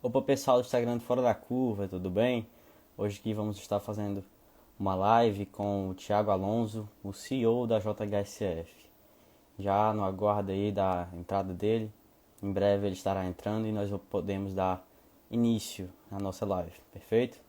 Opa pessoal do Instagram de Fora da Curva, tudo bem? Hoje aqui vamos estar fazendo uma live com o Thiago Alonso, o CEO da JHSF. Já no aguardo aí da entrada dele, em breve ele estará entrando e nós podemos dar início à nossa live, perfeito?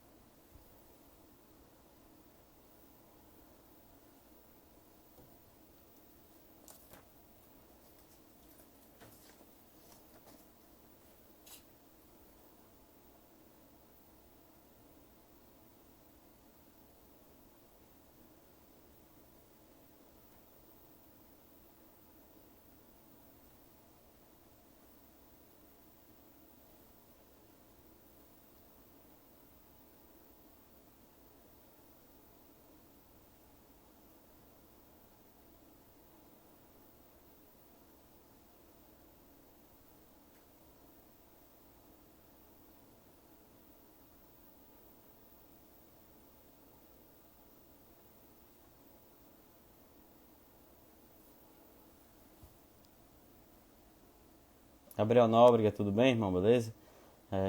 Gabriel Nóbrega, tudo bem, irmão? Beleza?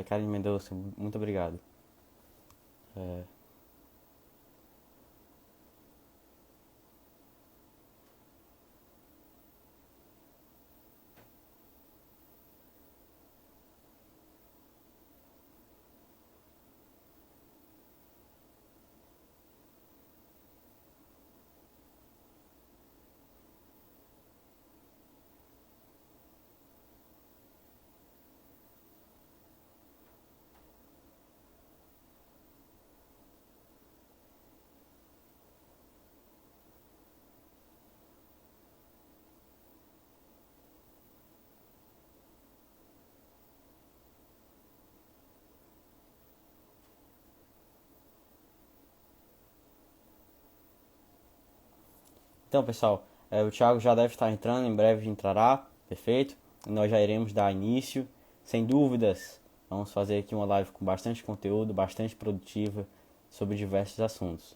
Carlos Mendonça, muito obrigado. É, Então, pessoal, o Thiago já deve estar entrando, em breve entrará, perfeito? Nós já iremos dar início, sem dúvidas. Vamos fazer aqui uma live com bastante conteúdo, bastante produtiva, sobre diversos assuntos.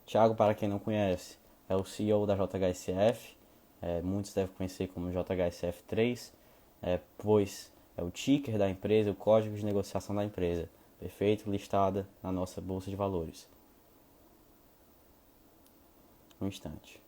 Thiago, para quem não conhece, é o CEO da JHSF, muitos devem conhecer como JHSF3, pois é o ticker da empresa, o código de negociação da empresa, perfeito? Listada na nossa bolsa de valores. Um instante.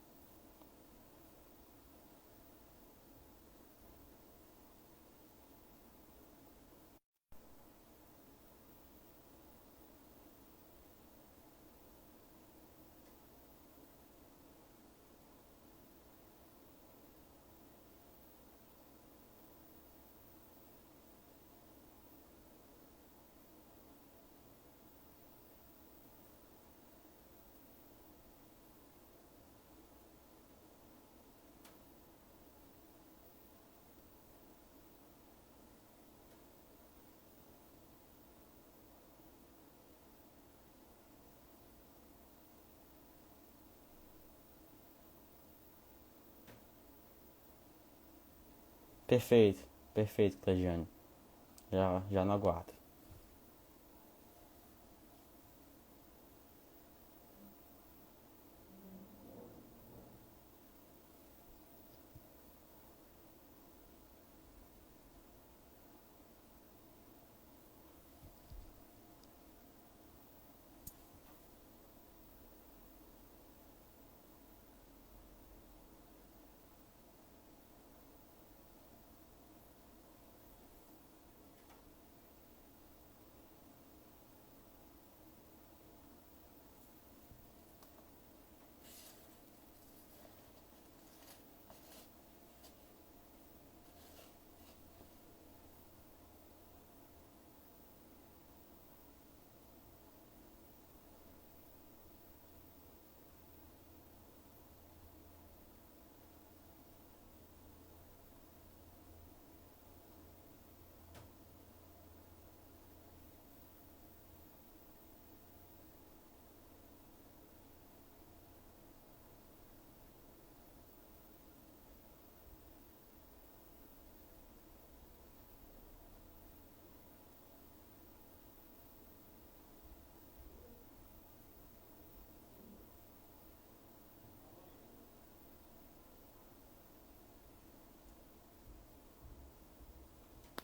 Perfeito, perfeito, Clegiane. Já no aguardo.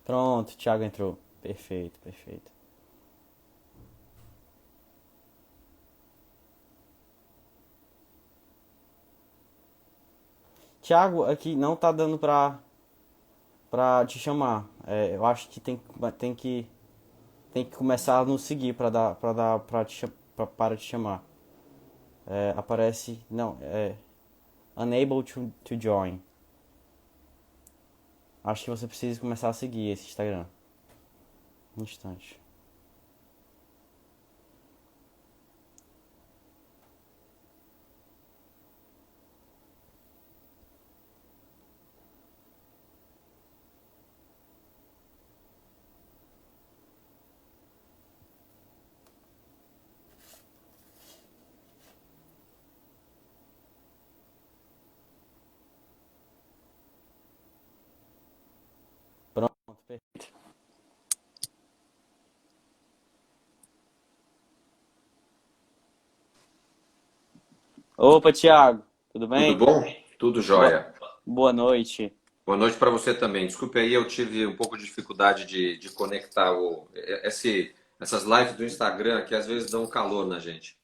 Pronto, Thiago entrou. Perfeito, perfeito. Thiago, aqui não tá dando pra te chamar. Eu acho que tem que começar a nos seguir para te chamar. Aparece, não, unable to join. Acho que você precisa começar a seguir esse Instagram. Um instante. Pronto, perfeito. Opa, Thiago, tudo Tudo bem? bom? Tudo Boa, jóia. boa noite. Boa noite para você também. Desculpe aí, eu tive um pouco de dificuldade de conectar essas lives do Instagram que às vezes dão calor na gente.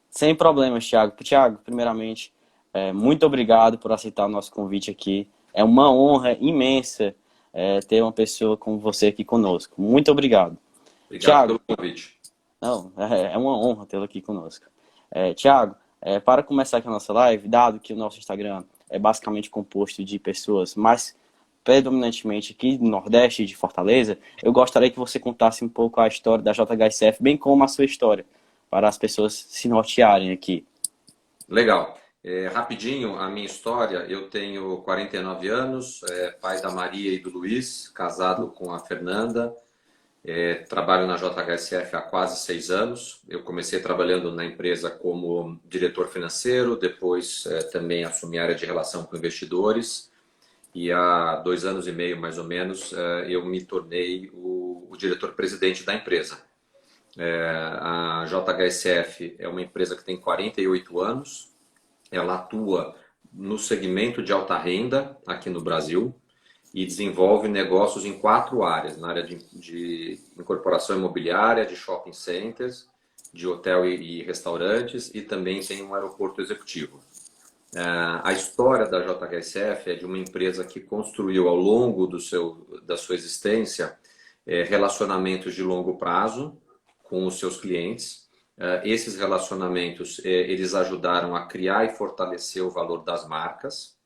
Sem problemas, Thiago. Thiago, primeiramente, muito obrigado por aceitar o nosso convite aqui. É uma honra imensa, ter uma pessoa como você aqui conosco. Muito obrigado. Obrigado Thiago, pelo convite. não, é uma honra tê-lo aqui conosco. Thiago, para começar aqui a nossa live, dado que o nosso Instagram é basicamente composto de pessoas mais predominantemente aqui do Nordeste e de Fortaleza, eu gostaria que você contasse um pouco a história da JHSF, bem como a sua história, para as pessoas se nortearem aqui. Legal. Rapidinho, a minha história, eu tenho 49 anos, pai da Maria e do Luiz, casado com a Fernanda. Trabalho na JHSF há quase 6 anos. Eu comecei trabalhando na empresa como diretor financeiro, depois também assumi a área de relação com investidores. E há 2 anos e meio, mais ou menos, eu me tornei o diretor-presidente da empresa. A JHSF é uma empresa que tem 48 anos, ela atua no segmento de alta renda aqui no Brasil e desenvolve negócios em 4 áreas, na área de incorporação imobiliária, de shopping centers, de hotel e restaurantes e também tem um aeroporto executivo. A história da JHSF é de uma empresa que construiu ao longo da sua existência relacionamentos de longo prazo com os seus clientes. Esses relacionamentos eles ajudaram a criar e fortalecer o valor das marcas.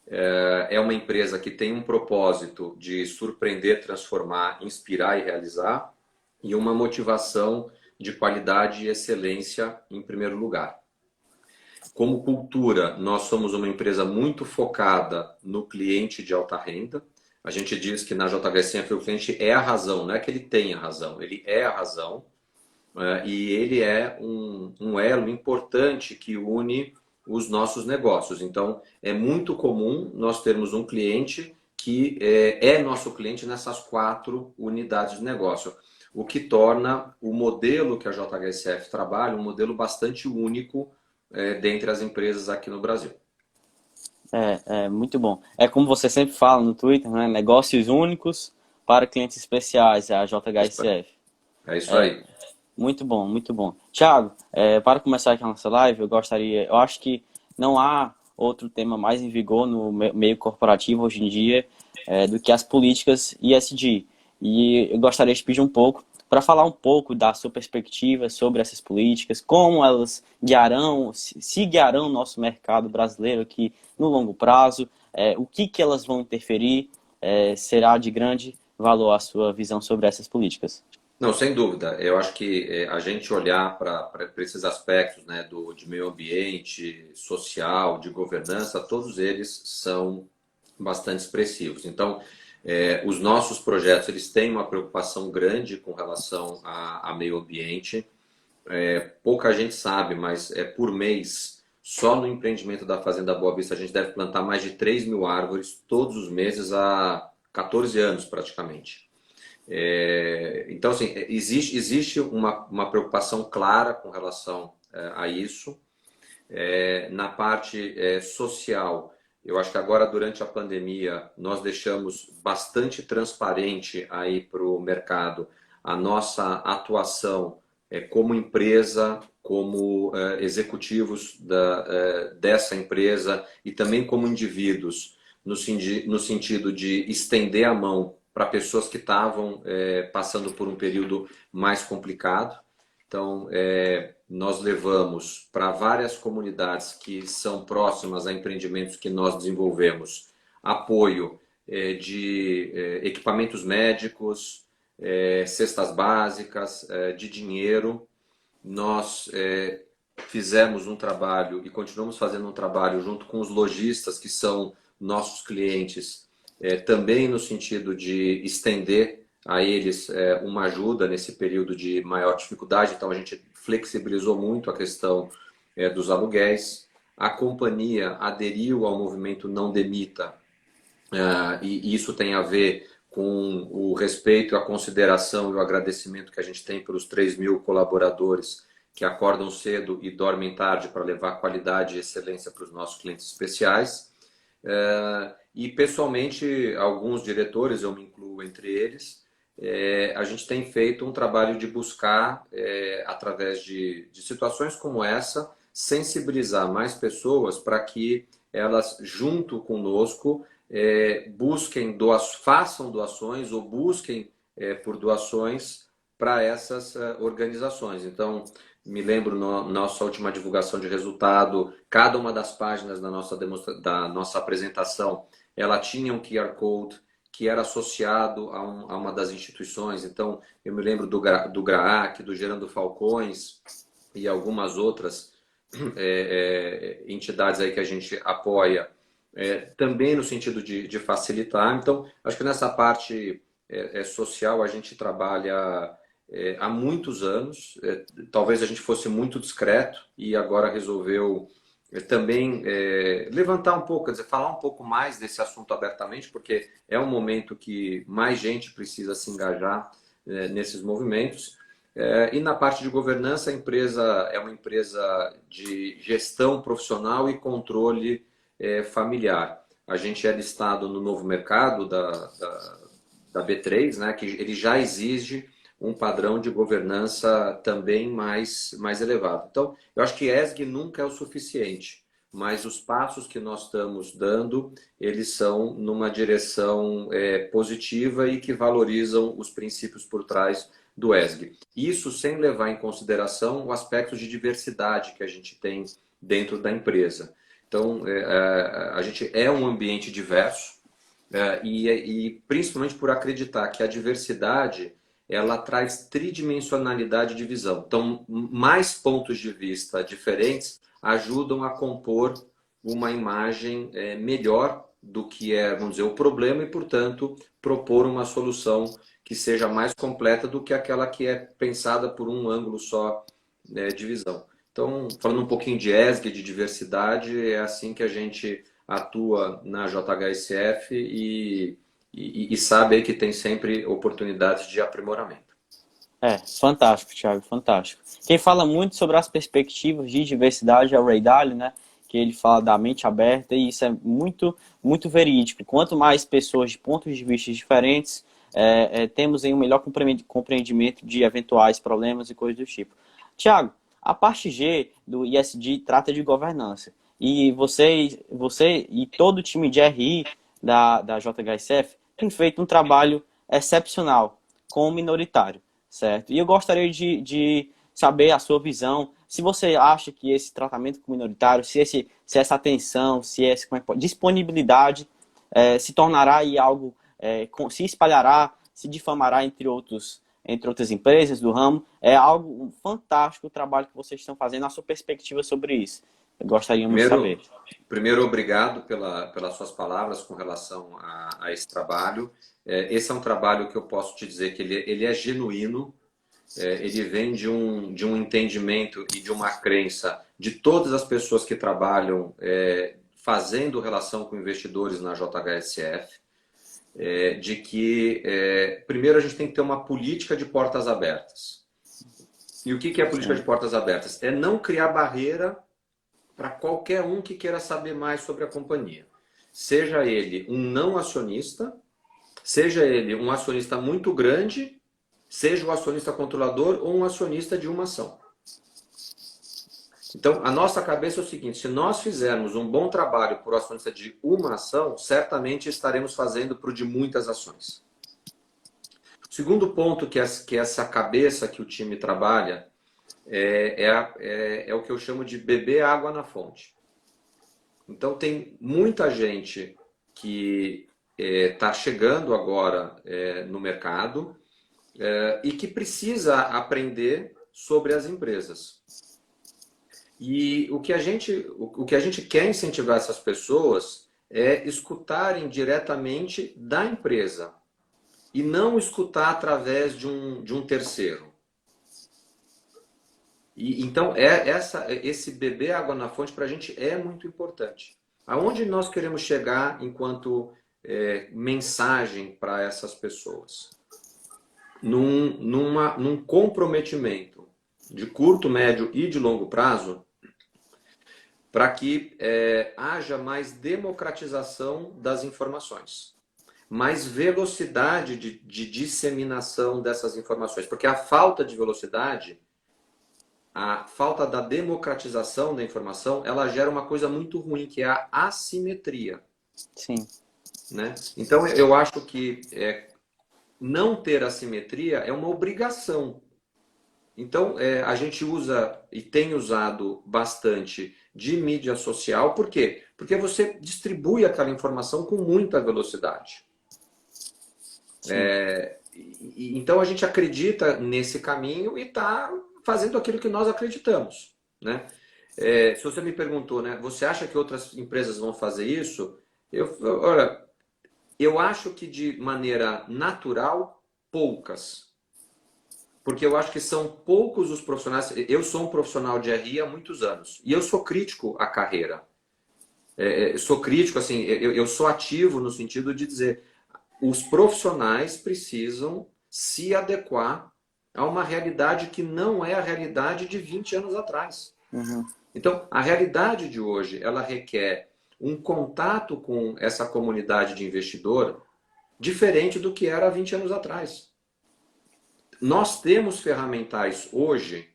É uma empresa que tem um propósito de surpreender, transformar, inspirar e realizar e uma motivação de qualidade e excelência em primeiro lugar. Como cultura, nós somos uma empresa muito focada no cliente de alta renda. A gente diz que na JHSF o cliente é a razão, não é que ele tem a razão, ele é a razão. E ele é um elo importante que une os nossos negócios. Então, é muito comum nós termos um cliente que é nosso cliente nessas 4 unidades de negócio, o que torna o modelo que a JHSF trabalha um modelo bastante único dentre as empresas aqui no Brasil. É muito bom. É como você sempre fala no Twitter, né? Negócios únicos para clientes especiais, é a JHSF. É isso aí. Muito bom, muito bom. Thiago, para começar aqui a nossa live, eu acho que não há outro tema mais em vigor no meio corporativo hoje em dia do que as políticas ESG. E eu gostaria de pedir um pouco para falar um pouco da sua perspectiva sobre essas políticas, como elas guiarão, se guiarão o nosso mercado brasileiro aqui no longo prazo, o que elas vão interferir, será de grande valor a sua visão sobre essas políticas. Não, sem dúvida. Eu acho que a gente olhar para esses aspectos, né, de meio ambiente, social, de governança, todos eles são bastante expressivos. Então, os nossos projetos eles têm uma preocupação grande com relação a meio ambiente. Pouca gente sabe, mas por mês, só no empreendimento da Fazenda Boa Vista, a gente deve plantar mais de 3.000 árvores todos os meses há 14 anos praticamente. Então, assim, existe uma preocupação clara com relação a isso. Na parte social, Eu acho que agora, durante a pandemia, nós deixamos bastante transparente aí para o mercado a nossa atuação como empresa, como executivos dessa empresa e também como indivíduos, no sentido de estender a mão para pessoas que estavam passando por um período mais complicado. Então, nós levamos para várias comunidades que são próximas a empreendimentos que nós desenvolvemos apoio de equipamentos médicos, cestas básicas, de dinheiro. Nós fizemos um trabalho e continuamos fazendo um trabalho junto com os lojistas, que são nossos clientes, também no sentido de estender a eles uma ajuda nesse período de maior dificuldade. Então, a gente flexibilizou muito a questão dos aluguéis. A companhia aderiu ao movimento Não Demita, e isso tem a ver com o respeito, a consideração e o agradecimento que a gente tem pelos 3.000 colaboradores que acordam cedo e dormem tarde para levar qualidade e excelência para os nossos clientes especiais. E, pessoalmente, alguns diretores, eu me incluo entre eles, a gente tem feito um trabalho de buscar, através de situações como essa, sensibilizar mais pessoas para que elas, junto conosco, façam doações ou busquem por doações para essas organizações. Então, me lembro na nossa última divulgação de resultado, cada uma das páginas da nossa apresentação, ela tinha um QR Code que era associado a uma das instituições. Então, eu me lembro do GRAAC, do Gerando Falcões e algumas outras entidades aí que a gente apoia, também no sentido de facilitar. Então, acho que nessa parte social a gente trabalha há muitos anos. Talvez a gente fosse muito discreto e agora resolveu também levantar um pouco, quer dizer, falar um pouco mais desse assunto abertamente, porque é um momento que mais gente precisa se engajar nesses movimentos. E na parte de governança, a empresa é uma empresa de gestão profissional e controle familiar. A gente é listado no novo mercado da B3, né, que ele já exige um padrão de governança também mais elevado. Então, eu acho que ESG nunca é o suficiente, mas os passos que nós estamos dando, eles são numa direção positiva e que valorizam os princípios por trás do ESG. Isso sem levar em consideração o aspecto de diversidade que a gente tem dentro da empresa. Então, a gente é um ambiente diverso e principalmente por acreditar que a diversidade ela traz tridimensionalidade de visão. Então, mais pontos de vista diferentes ajudam a compor uma imagem melhor do que vamos dizer, o problema e, portanto, propor uma solução que seja mais completa do que aquela que é pensada por um ângulo só de visão. Então, falando um pouquinho de ESG, de diversidade, é assim que a gente atua na JHSF e sabe aí que tem sempre oportunidades de aprimoramento. Fantástico, Thiago, fantástico. Quem fala muito sobre as perspectivas de diversidade é o Ray Dalio, né? Que ele fala da mente aberta e isso é muito, muito verídico. Quanto mais pessoas de pontos de vista diferentes, temos aí um melhor compreendimento de eventuais problemas e coisas do tipo. Thiago, a parte G do ESG trata de governança. E você e todo o time de RI da JHSF tem feito um trabalho excepcional com o minoritário, certo? E eu gostaria de saber a sua visão, se você acha que esse tratamento com o minoritário, se essa atenção, se essa disponibilidade se tornará aí algo, se espalhará, se difamará entre outras empresas do ramo. É algo fantástico o trabalho que vocês estão fazendo, a sua perspectiva sobre isso. Gostaríamos de saber. Primeiro, obrigado pelas suas palavras com relação a esse trabalho. Esse é um trabalho que eu posso te dizer que ele é genuíno, ele vem de um entendimento e de uma crença de todas as pessoas que trabalham fazendo relação com investidores na JHSF, de que, primeiro, a gente tem que ter uma política de portas abertas. E o que é a política de portas abertas? É não criar barreira para qualquer um que queira saber mais sobre a companhia. seja ele um não acionista, seja ele um acionista muito grande, seja o acionista controlador ou um acionista de uma ação. Então, a nossa cabeça é o seguinte: se nós fizermos um bom trabalho por acionista de uma ação, certamente estaremos fazendo para o de muitas ações. O segundo ponto que essa cabeça que o time trabalha é o que eu chamo de beber água na fonte. Então, tem muita gente que está chegando agora no mercado e que precisa aprender sobre as empresas. E o que a gente quer incentivar essas pessoas é escutarem diretamente da empresa e não escutar através de um terceiro. E, então, esse beber água na fonte para a gente é muito importante. Aonde nós queremos chegar enquanto mensagem para essas pessoas? Num comprometimento de curto, médio e de longo prazo para que haja mais democratização das informações, mais velocidade de disseminação dessas informações, porque a falta de velocidade, a falta da democratização da informação, ela gera uma coisa muito ruim, que é a assimetria. Sim. Né? Então, eu acho que não ter assimetria é uma obrigação. Então, a gente usa e tem usado bastante de mídia social. Por quê? Porque você distribui aquela informação com muita velocidade. Então, a gente acredita nesse caminho e está fazendo aquilo que nós acreditamos. Né? Se você me perguntou, né, você acha que outras empresas vão fazer isso? Olha, eu acho que de maneira natural, poucas. Porque eu acho que são poucos os profissionais. Eu sou um profissional de RI há muitos anos. E eu sou crítico à carreira. Sou crítico, assim, eu sou ativo no sentido de dizer os profissionais precisam se adequar a uma realidade que não é a realidade de 20 anos atrás. Uhum. Então, a realidade de hoje, ela requer um contato com essa comunidade de investidor diferente do que era há 20 anos atrás. Nós temos ferramentais hoje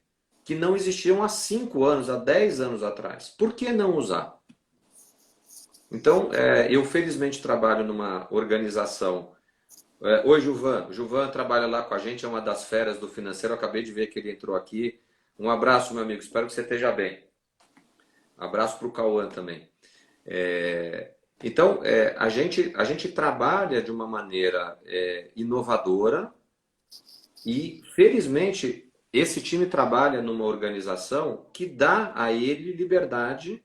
que não existiam há 5 anos, há 10 anos atrás. Por que não usar? Então, eu felizmente trabalho numa organização. Oi, Juvan trabalha lá com a gente, é uma das feras do financeiro. Eu acabei de ver que ele entrou aqui. Um abraço, meu amigo. Espero que você esteja bem. Abraço para o Cauã também. Então, a gente trabalha de uma maneira inovadora e, felizmente, esse time trabalha numa organização que dá a ele liberdade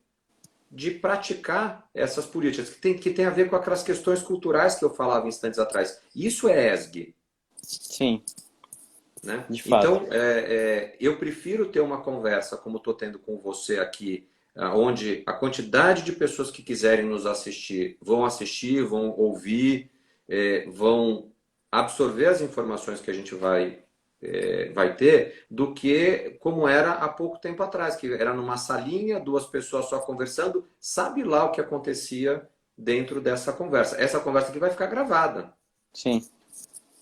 de praticar essas políticas, que tem a ver com aquelas questões culturais que eu falava instantes atrás. Isso é ESG. Sim. Né? De fato. Então, eu prefiro ter uma conversa como estou tendo com você aqui, onde a quantidade de pessoas que quiserem nos assistir, vão ouvir, vão absorver as informações que a gente vai ter, do que como era há pouco tempo atrás, que era numa salinha, 2 pessoas só conversando, sabe lá o que acontecia dentro dessa conversa. Essa conversa aqui vai ficar gravada. Sim.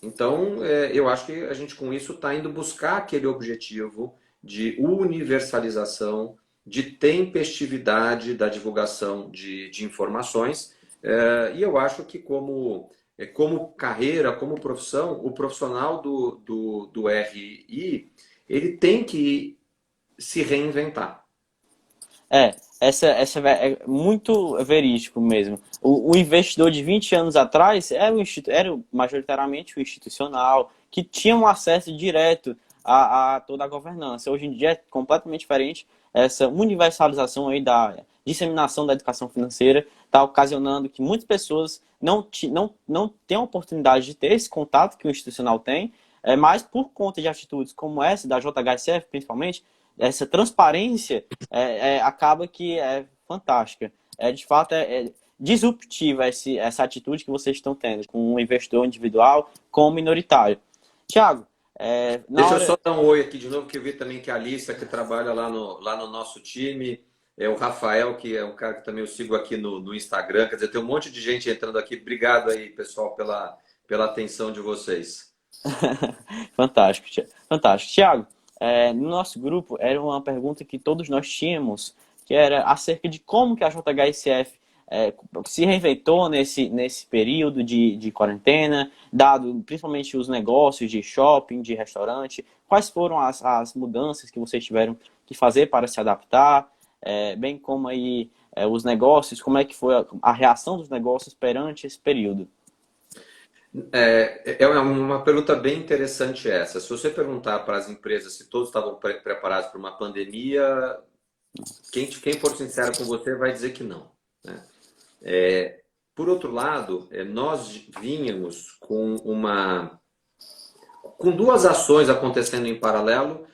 Então, eu acho que a gente com isso está indo buscar aquele objetivo de universalização, de tempestividade da divulgação de informações, e eu acho que como carreira, como profissão, o profissional do RI, ele tem que se reinventar. Essa é muito verídico mesmo. O investidor de 20 anos atrás era majoritariamente o institucional, que tinha um acesso direto a toda a governança. Hoje em dia é completamente diferente. Essa universalização aí da disseminação da educação financeira está ocasionando que muitas pessoas não tenham a oportunidade de ter esse contato que o institucional tem, mas por conta de atitudes como essa, da JHSF principalmente, essa transparência acaba que é fantástica. De fato, é disruptiva essa atitude que vocês estão tendo com o investidor individual, com o minoritário. Tiago, deixa eu só dar um oi aqui de novo, que eu vi também que a Alícia, que trabalha lá no nosso time, É o Rafael, que é um cara que também eu sigo aqui no Instagram. Quer dizer, tem um monte de gente entrando aqui. Obrigado aí, pessoal, pela atenção de vocês. Fantástico, fantástico. Tiago, no nosso grupo era uma pergunta que todos nós tínhamos, que era acerca de como que a JHSF se reinventou nesse período de quarentena, dado principalmente os negócios de shopping, de restaurante, quais foram as mudanças que vocês tiveram que fazer para se adaptar, bem como aí os negócios, como é que foi a reação dos negócios perante esse período. É uma pergunta bem interessante essa. Se você perguntar para as empresas se todos estavam preparados para uma pandemia, quem for sincero com você vai dizer que não, né? Por outro lado, nós vínhamos com duas ações acontecendo em paralelo.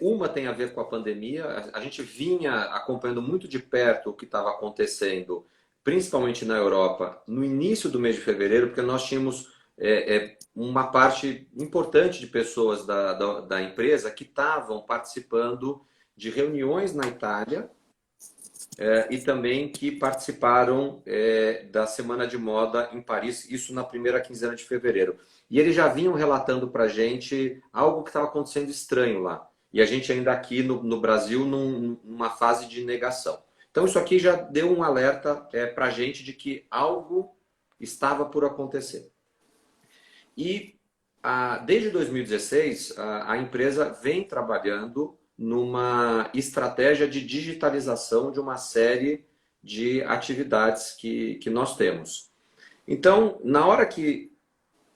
Uma tem a ver com a pandemia. A gente vinha acompanhando muito de perto o que estava acontecendo, principalmente na Europa, no início do mês de fevereiro, porque nós tínhamos uma parte importante de pessoas da empresa que estavam participando de reuniões na Itália e também que participaram da Semana de Moda em Paris, isso na primeira quinzena de fevereiro. E eles já vinham relatando para a gente algo que estava acontecendo estranho lá. E a gente ainda aqui no Brasil numa fase de negação. Então isso aqui já deu um alerta para a gente de que algo estava por acontecer. E desde 2016, a empresa vem trabalhando numa estratégia de digitalização de uma série de atividades que nós temos. Então, na hora que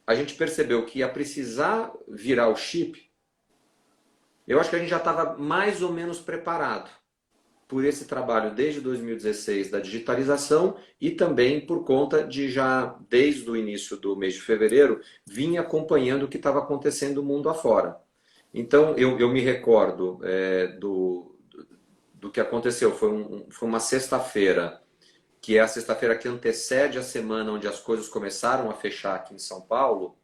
a gente percebeu que ia precisar virar o chip, eu acho que a gente já estava mais ou menos preparado por esse trabalho desde 2016 da digitalização e também por conta de já, desde o início do mês de fevereiro, vinha acompanhando o que estava acontecendo no mundo afora. Então, eu me recordo do que aconteceu. Foi uma sexta-feira, que é a sexta-feira que antecede a semana onde as coisas começaram a fechar aqui em São Paulo.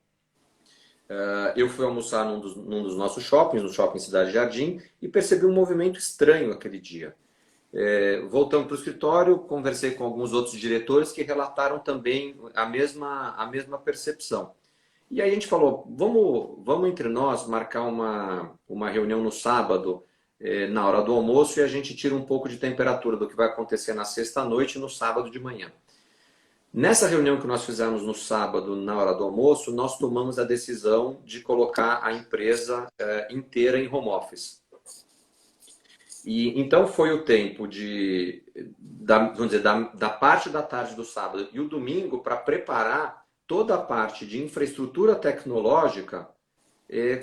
Eu fui almoçar num dos nossos shoppings, no Shopping Cidade Jardim, e percebi um movimento estranho aquele dia. Voltamos para o escritório, conversei com alguns outros diretores que relataram também a mesma percepção. E aí a gente falou, vamos entre nós marcar uma reunião no sábado, na hora do almoço, e a gente tira um pouco de temperatura do que vai acontecer na sexta-noite e no sábado de manhã. Nessa reunião que nós fizemos no sábado, na hora do almoço, nós tomamos a decisão de colocar a empresa inteira em home office. E então foi o tempo vamos dizer, da parte da tarde do sábado e o domingo para preparar toda a parte de infraestrutura tecnológica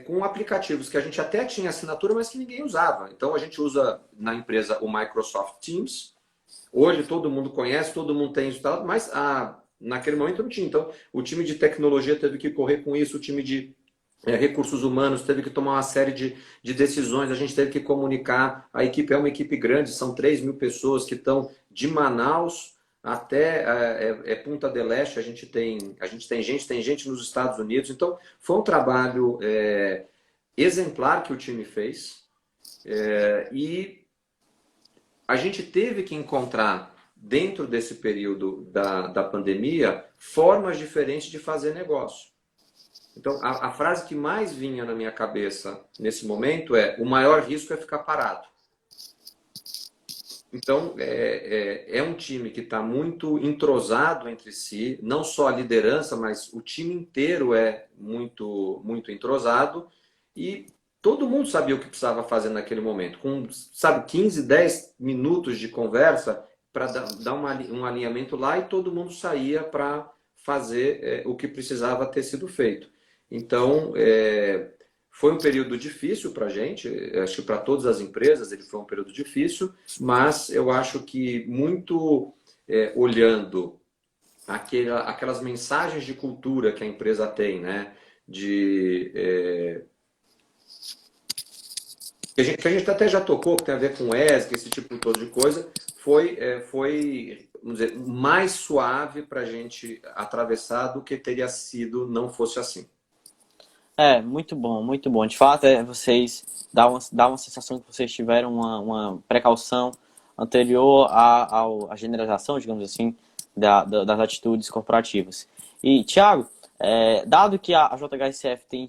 com aplicativos que a gente até tinha assinatura, mas que ninguém usava. Então a gente usa na empresa o Microsoft Teams. Hoje todo mundo conhece, todo mundo tem instalado, mas naquele momento não tinha. Então o time de tecnologia teve que correr com isso, o time de recursos humanos teve que tomar uma série de decisões, a gente teve que comunicar. A equipe é uma equipe grande, são 3.000 pessoas que estão de Manaus até Punta del Este. A gente tem gente nos Estados Unidos. Então foi um trabalho exemplar que o time fez, e a gente teve que encontrar, dentro desse período da pandemia, formas diferentes de fazer negócio. Então, a frase que mais vinha na minha cabeça nesse momento o maior risco é ficar parado. Então, é um time que está muito entrosado entre si, não só a liderança, mas o time inteiro é muito, muito entrosado, e todo mundo sabia o que precisava fazer naquele momento. Com, 15, 10 minutos de conversa para dar um alinhamento lá, e todo mundo saía para fazer o que precisava ter sido feito. Então, foi um período difícil para a gente, acho que para todas as empresas ele foi um período difícil, mas eu acho que muito olhando aquelas mensagens de cultura que a empresa tem, né? Que a gente até já tocou, que tem a ver com ESG, esse tipo todo de coisa, foi vamos dizer, mais suave para a gente atravessar do que teria sido não fosse assim. Muito bom, muito bom. De fato, vocês dá uma sensação que vocês tiveram uma precaução anterior à generalização, digamos assim, das atitudes corporativas. E, Thiago, dado que a JHSF tem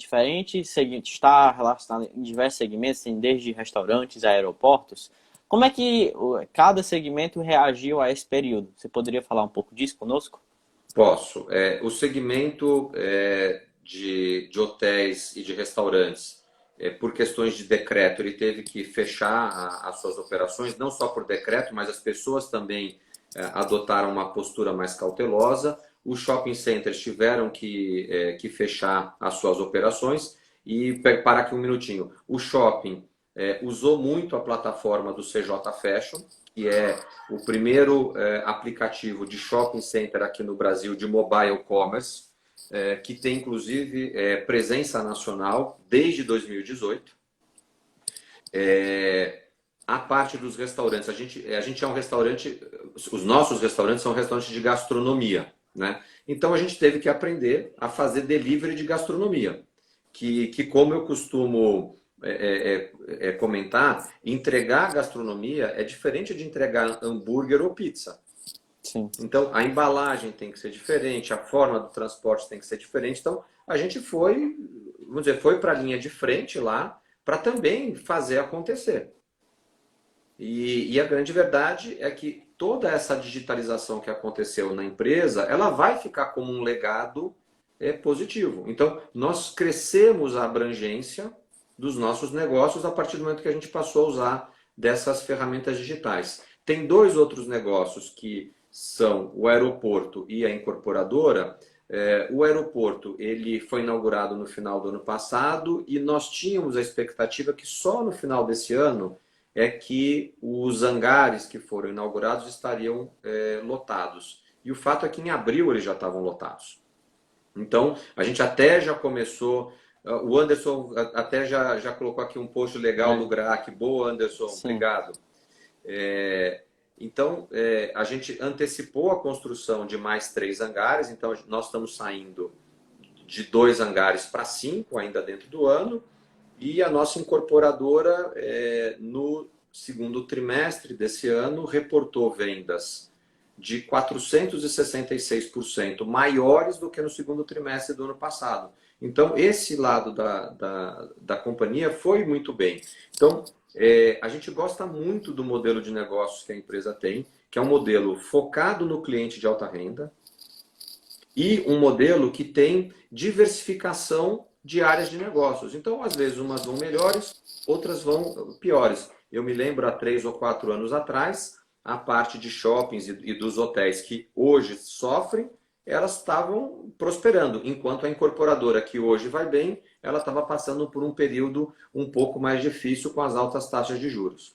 está relacionada em diversos segmentos, tem desde restaurantes a aeroportos, como é que cada segmento reagiu a esse período? Você poderia falar um pouco disso conosco? Posso. O segmento de hotéis e de restaurantes, por questões de decreto, ele teve que fechar as suas operações, não só por decreto, mas as pessoas também adotaram uma postura mais cautelosa. Os shopping centers tiveram que fechar as suas operações. E para aqui um minutinho, o shopping usou muito a plataforma do CJ Fashion, que é o primeiro aplicativo de shopping center aqui no Brasil de mobile commerce, que tem inclusive presença nacional desde 2018. A parte dos restaurantes, a gente é um restaurante, os nossos restaurantes são restaurantes de gastronomia, né? Então a gente teve que aprender a fazer delivery de gastronomia, que como eu costumo comentar, entregar gastronomia é diferente de entregar hambúrguer ou pizza. Sim. Então, a embalagem tem que ser diferente, a forma do transporte tem que ser diferente. Então, a gente vamos dizer, foi para a linha de frente lá para também fazer acontecer. E a grande verdade é que toda essa digitalização que aconteceu na empresa, ela vai ficar como um legado positivo. Então, nós crescemos a abrangência dos nossos negócios a partir do momento que a gente passou a usar dessas ferramentas digitais. Tem dois outros negócios que são o aeroporto e a incorporadora. O aeroporto ele foi inaugurado no final do ano passado e nós tínhamos a expectativa que só no final desse ano é que os hangares que foram inaugurados estariam lotados. E o fato é que em abril eles já estavam lotados. Então, a gente até já começou. O Anderson até já colocou aqui um post legal do GRAC. Boa, Anderson, Sim. obrigado. Então, a gente antecipou a construção de mais 3 hangares. Então, nós estamos saindo de 2 hangares para 5 ainda dentro do ano. E a nossa incorporadora, no segundo trimestre desse ano, reportou vendas de 466% maiores do que no segundo trimestre do ano passado. Então, esse lado da companhia foi muito bem. Então, a gente gosta muito do modelo de negócios que a empresa tem, que é um modelo focado no cliente de alta renda e um modelo que tem diversificação de áreas de negócios. Então, às vezes, umas vão melhores, outras vão piores. Eu me lembro, há 3 ou 4 anos atrás, a parte de shoppings e dos hotéis que hoje sofrem, elas estavam prosperando, enquanto a incorporadora, que hoje vai bem, ela estava passando por um período um pouco mais difícil com as altas taxas de juros.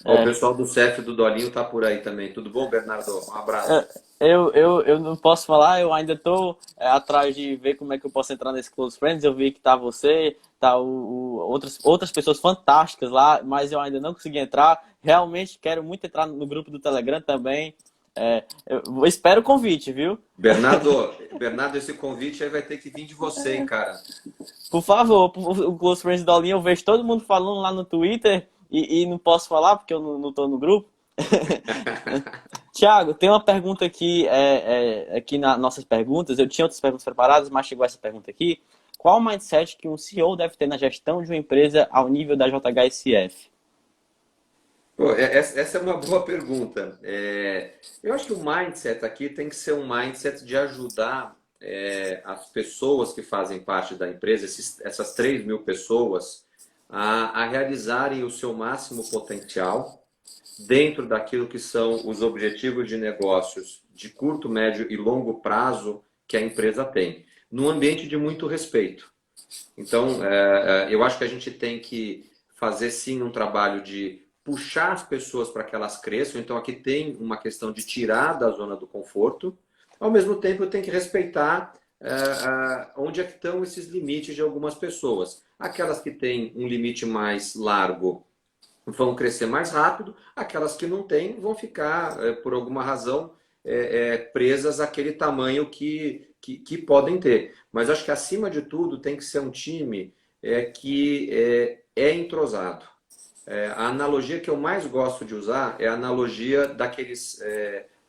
O pessoal do CEF do Dolinho está por aí também. Tudo bom, Bernardo? Um abraço. Eu não posso falar, eu ainda estou atrás de ver como é que eu posso entrar nesse Close Friends. Eu vi que tá você, tá outras pessoas fantásticas lá, mas eu ainda não consegui entrar. Realmente quero muito entrar no grupo do Telegram também. Eu espero o convite, viu? Bernardo, esse convite aí vai ter que vir de você, hein, cara? Por favor, o Close Friends da Olinha, eu vejo todo mundo falando lá no Twitter e não posso falar porque eu não estou no grupo. Tiago, tem uma pergunta aqui, aqui nas nossas perguntas. Eu tinha outras perguntas preparadas, mas chegou essa pergunta aqui. Qual o mindset que um CEO deve ter na gestão de uma empresa ao nível da JHSF? Pô, essa é uma boa pergunta. Eu acho que o mindset aqui tem que ser um mindset de ajudar as pessoas que fazem parte da empresa, essas 3.000 pessoas, a realizarem o seu máximo potencial dentro daquilo que são os objetivos de negócios de curto, médio e longo prazo que a empresa tem, num ambiente de muito respeito. Então, eu acho que a gente tem que fazer sim um trabalho de puxar as pessoas para que elas cresçam. Então, aqui tem uma questão de tirar da zona do conforto. Ao mesmo tempo, eu tenho que respeitar onde é que estão esses limites de algumas pessoas. Aquelas que têm um limite mais largo vão crescer mais rápido, aquelas que não têm vão ficar, por alguma razão, presas àquele tamanho que podem ter. Mas acho que, acima de tudo, tem que ser um time que é entrosado. A analogia que eu mais gosto de usar é a analogia daqueles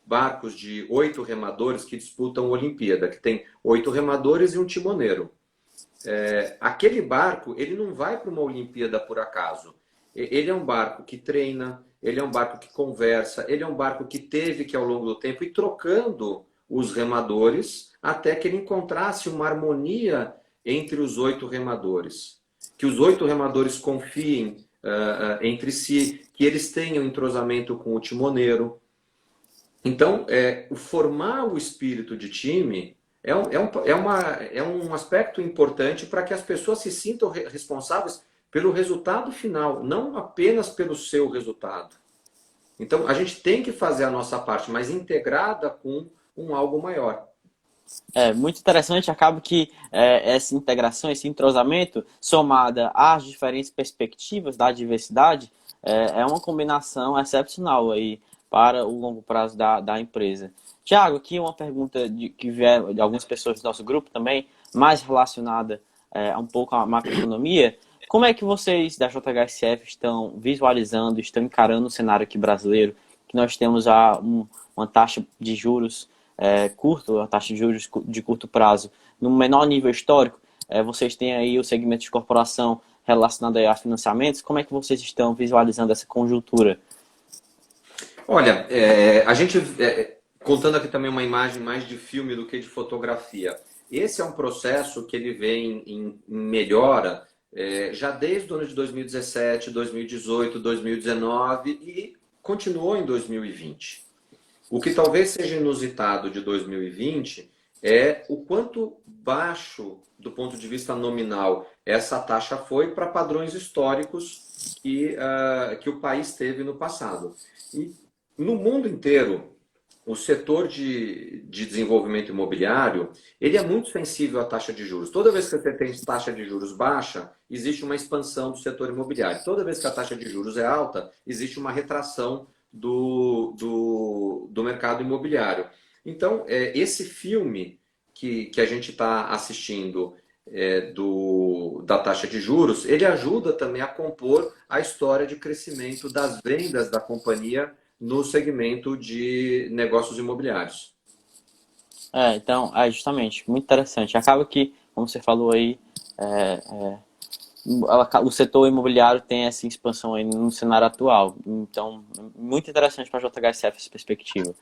barcos de 8 remadores que disputam a Olimpíada, que tem 8 remadores e um timoneiro. Aquele barco, ele não vai para uma Olimpíada por acaso. Ele é um barco que treina, ele é um barco que conversa, ele é um barco que teve que, ao longo do tempo, ir trocando os remadores até que ele encontrasse uma harmonia entre os 8 remadores. Que os 8 remadores confiem entre si, que eles tenham entrosamento com o timoneiro. Então, formar o espírito de time é um aspecto importante para que as pessoas se sintam responsáveis pelo resultado final, não apenas pelo seu resultado. Então, a gente tem que fazer a nossa parte, mas integrada com um algo maior. É muito interessante, acaba que essa integração, esse entrosamento, somada às diferentes perspectivas da diversidade, é uma combinação excepcional aí para o longo prazo da empresa. Tiago, aqui uma pergunta que vieram de algumas pessoas do nosso grupo também, mais relacionada um pouco à macroeconomia. Como é que vocês da JHSF estão visualizando, estão encarando o cenário aqui brasileiro, que nós temos uma taxa de juros curto, a taxa de juros de curto prazo, no menor nível histórico? Vocês têm aí o segmento de corporação relacionado aí a financiamentos. Como é que vocês estão visualizando essa conjuntura? Olha, a gente, contando aqui também uma imagem mais de filme do que de fotografia, esse é um processo que ele vem em melhora já desde o ano de 2017, 2018, 2019 e continuou em 2020. O que talvez seja inusitado de 2020 é o quanto baixo, do ponto de vista nominal, essa taxa foi para padrões históricos que o país teve no passado. E no mundo inteiro, o setor de desenvolvimento imobiliário, ele é muito sensível à taxa de juros. Toda vez que você tem taxa de juros baixa, existe uma expansão do setor imobiliário. Toda vez que a taxa de juros é alta, existe uma retração do mercado imobiliário. Então, esse filme que a gente está assistindo da taxa de juros, ele ajuda também a compor a história de crescimento das vendas da companhia no segmento de negócios imobiliários. Então, justamente, muito interessante. Acaba que, como você falou aí, o setor imobiliário tem essa expansão aí no cenário atual. Então, muito interessante para a JHSF essa perspectiva.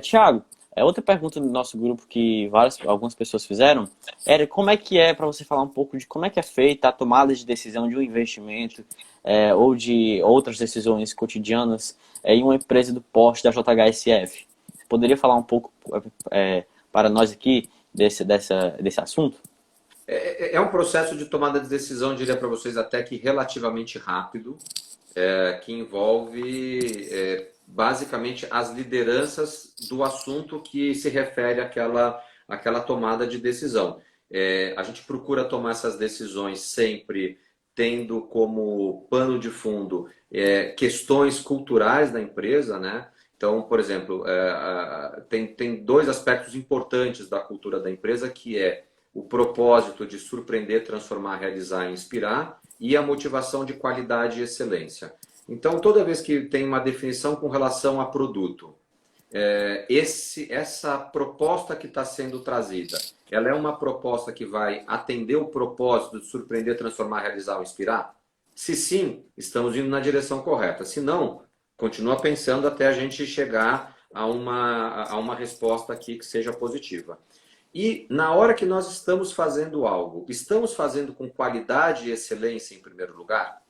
Tiago, outra pergunta do nosso grupo que algumas pessoas fizeram era como é que para você falar um pouco de como é que é feita a tomada de decisão de um investimento ou de outras decisões cotidianas em uma empresa do porte da JHSF. Você poderia falar um pouco para nós aqui desse assunto? É um processo de tomada de decisão, diria para vocês, até que relativamente rápido, que envolve basicamente as lideranças do assunto que se refere àquela tomada de decisão. A gente procura tomar essas decisões sempre tendo como pano de fundo questões culturais da empresa, né? Então, por exemplo, tem dois aspectos importantes da cultura da empresa, que é o propósito de surpreender, transformar, realizar e inspirar, e a motivação de qualidade e excelência. Então, toda vez que tem uma definição com relação a produto, essa proposta que está sendo trazida, ela é uma proposta que vai atender o propósito de surpreender, transformar, realizar ou inspirar? Se sim, estamos indo na direção correta. Se não, continua pensando até a gente chegar a uma resposta aqui que seja positiva. E na hora que nós estamos fazendo algo, estamos fazendo com qualidade e excelência em primeiro lugar?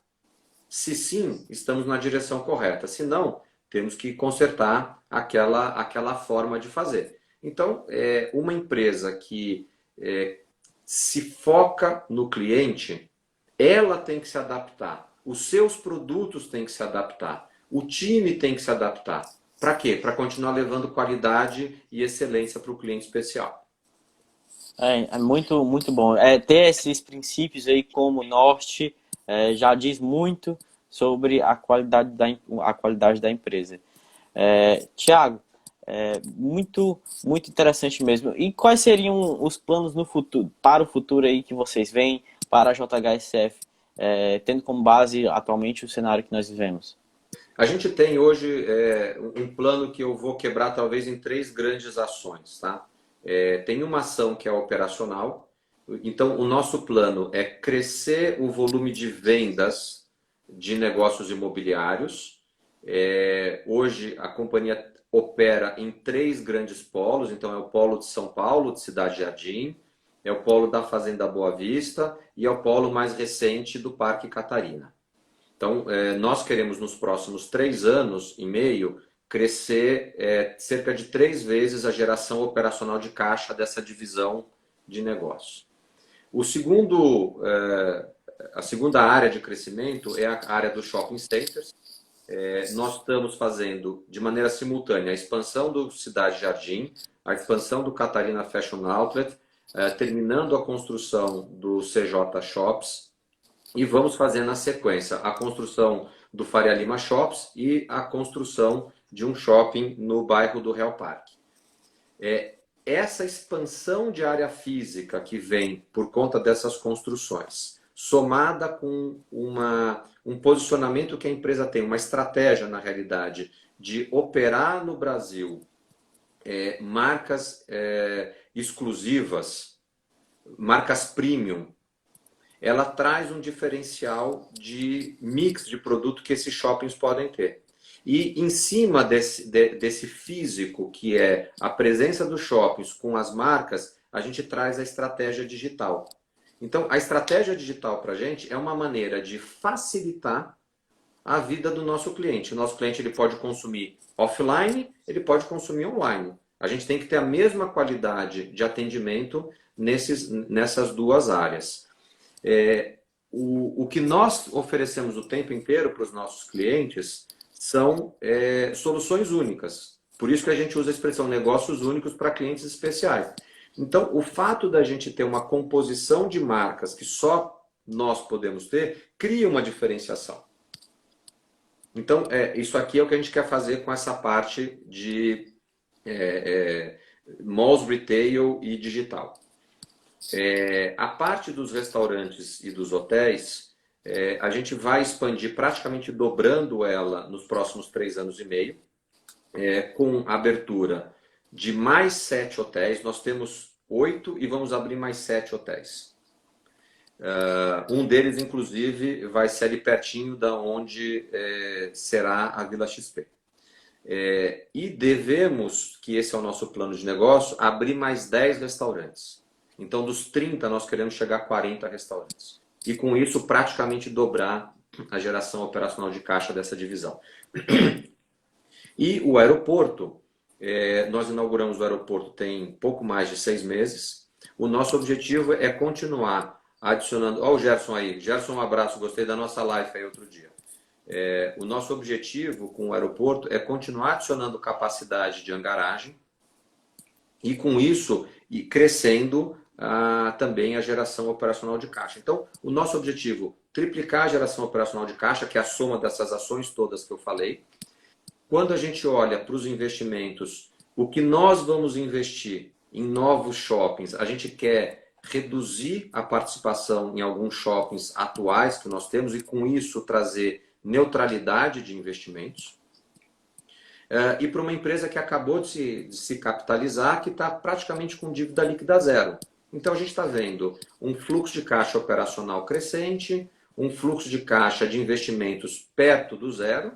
Se sim, estamos na direção correta. Se não, temos que consertar aquela forma de fazer. Então, uma empresa que se foca no cliente, ela tem que se adaptar. Os seus produtos têm que se adaptar. O time tem que se adaptar. Para quê? Para continuar levando qualidade e excelência para o cliente especial. É muito, muito bom. Ter esses princípios aí como norte já diz muito sobre a qualidade da empresa. Tiago, muito, muito interessante mesmo. E quais seriam os planos no futuro, para o futuro aí que vocês veem para a JHSF tendo como base atualmente o cenário que nós vivemos? A gente tem hoje um plano que eu vou quebrar talvez em três grandes ações, tá? Tem uma ação que é operacional. Então, o nosso plano é crescer o volume de vendas de negócios imobiliários. Hoje, a companhia opera em três grandes polos. Então, é o polo de São Paulo, de Cidade Jardim, é o polo da Fazenda Boa Vista e é o polo mais recente do Parque Catarina. Então, nós queremos nos próximos 3 anos e meio crescer cerca de 3 vezes a geração operacional de caixa dessa divisão de negócio. A segunda área de crescimento é a área dos shopping centers. Nós estamos fazendo de maneira simultânea a expansão do Cidade Jardim, a expansão do Catarina Fashion Outlet, terminando a construção do CJ Shops. E vamos fazer na sequência a construção do Faria Lima Shops e a construção de um shopping no bairro do Real Parque. Essa expansão de área física que vem por conta dessas construções, somada com um posicionamento que a empresa tem, uma estratégia, na realidade, de operar no Brasil marcas exclusivas, marcas premium, ela traz um diferencial de mix de produto que esses shoppings podem ter. E em cima desse físico, que é a presença dos shoppings com as marcas, a gente traz a estratégia digital. Então, a estratégia digital para a gente é uma maneira de facilitar a vida do nosso cliente. O nosso cliente ele pode consumir offline, ele pode consumir online. A gente tem que ter a mesma qualidade de atendimento nessas duas áreas. O que nós oferecemos o tempo inteiro para os nossos clientes são soluções únicas. Por isso que a gente usa a expressão negócios únicos para clientes especiais. Então, o fato da gente ter uma composição de marcas que só nós podemos ter, cria uma diferenciação. Então, isso aqui é o que a gente quer fazer com essa parte de malls, retail e digital. A parte dos restaurantes e dos hotéis, a gente vai expandir praticamente dobrando ela nos próximos 3 anos e meio, com a abertura de mais 7 hotéis. Nós temos 8 e vamos abrir mais 7 hotéis. Um deles, inclusive, vai ser ali pertinho da onde será a Vila XP. E devemos, que esse é o nosso plano de negócio, abrir mais 10 restaurantes. Então, dos 30, nós queremos chegar a 40 restaurantes. E com isso, praticamente dobrar a geração operacional de caixa dessa divisão. E o aeroporto, nós inauguramos o aeroporto tem pouco mais de 6 meses. O nosso objetivo é continuar adicionando... Olha o Gerson aí. Gerson, um abraço. Gostei da nossa live aí outro dia. O nosso objetivo com o aeroporto é continuar adicionando capacidade de hangaragem e, com isso, ir crescendo também a geração operacional de caixa. Então, o nosso objetivo, triplicar a geração operacional de caixa, que é a soma dessas ações todas que eu falei. Quando a gente olha para os investimentos, o que nós vamos investir em novos shoppings, a gente quer reduzir a participação em alguns shoppings atuais que nós temos e, com isso, trazer neutralidade de investimentos. E para uma empresa que acabou de se capitalizar, que está praticamente com dívida líquida zero. Então, a gente está vendo um fluxo de caixa operacional crescente, um fluxo de caixa de investimentos perto do zero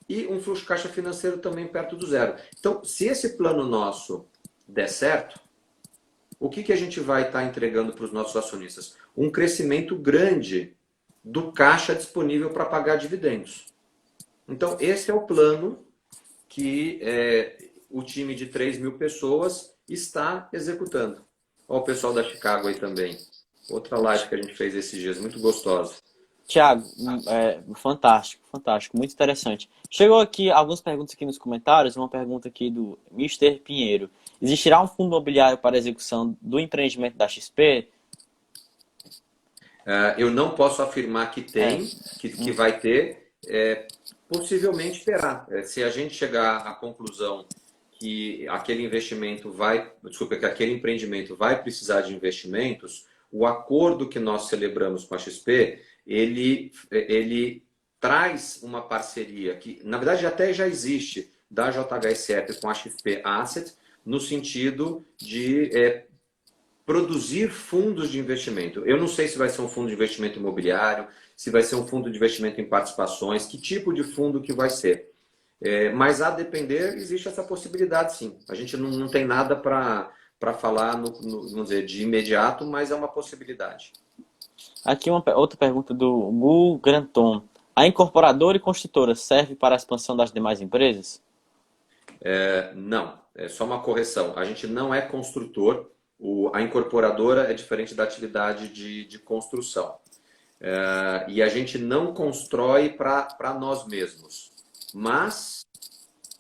e um fluxo de caixa financeiro também perto do zero. Então, se esse plano nosso der certo, o que a gente vai estar entregando para os nossos acionistas? Um crescimento grande do caixa disponível para pagar dividendos. Então, esse é o plano que o time de 3.000 pessoas está executando. Olha o pessoal da Chicago aí também. Outra live que a gente fez esses dias, muito gostosa. Tiago, fantástico, fantástico, muito interessante. Chegou aqui algumas perguntas aqui nos comentários, uma pergunta aqui do Mister Pinheiro. Existirá um fundo imobiliário para execução do empreendimento da XP? Eu não posso afirmar que tem, que vai ter. Possivelmente terá. Se a gente chegar à conclusão que aquele que aquele empreendimento vai precisar de investimentos, o acordo que nós celebramos com a XP ele traz uma parceria que, na verdade, até já existe da JHSF com a XP Asset, no sentido de produzir fundos de investimento. Eu não sei se vai ser um fundo de investimento imobiliário, se vai ser um fundo de investimento em participações, que tipo de fundo que vai ser. Mas a depender, existe essa possibilidade sim. A gente não tem nada para falar, vamos dizer, de imediato, mas é uma possibilidade. Aqui outra pergunta do Gu Granton. A incorporadora e construtora serve para a expansão das demais empresas? Não, é só uma correção. A gente não é construtor, a incorporadora é diferente da atividade de construção. E a gente não constrói para nós mesmos. Mas